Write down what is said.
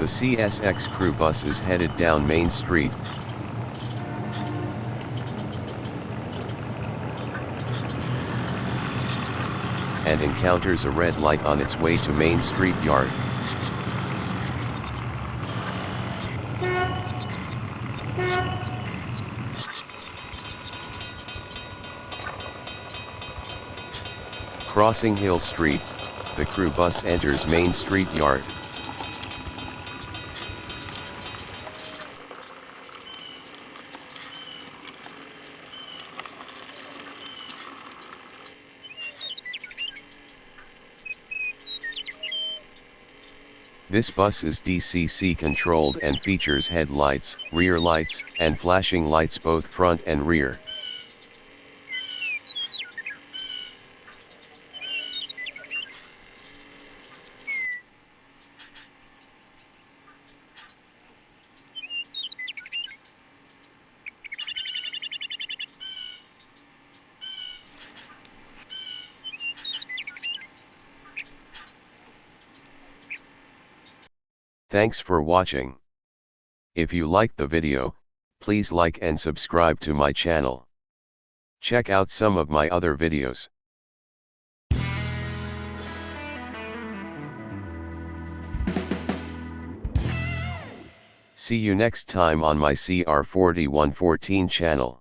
The CSX crew bus is headed down Main Street. And encounters a red light on its way to Main Street Yard. Crossing Hill Street, the crew bus enters Main Street Yard. This bus is DCC controlled and features headlights, rear lights, and flashing lights both front and rear. Thanks for watching. If you liked the video, please like and subscribe to my channel. Check out some of my other videos. See you next time on my CR4114 channel.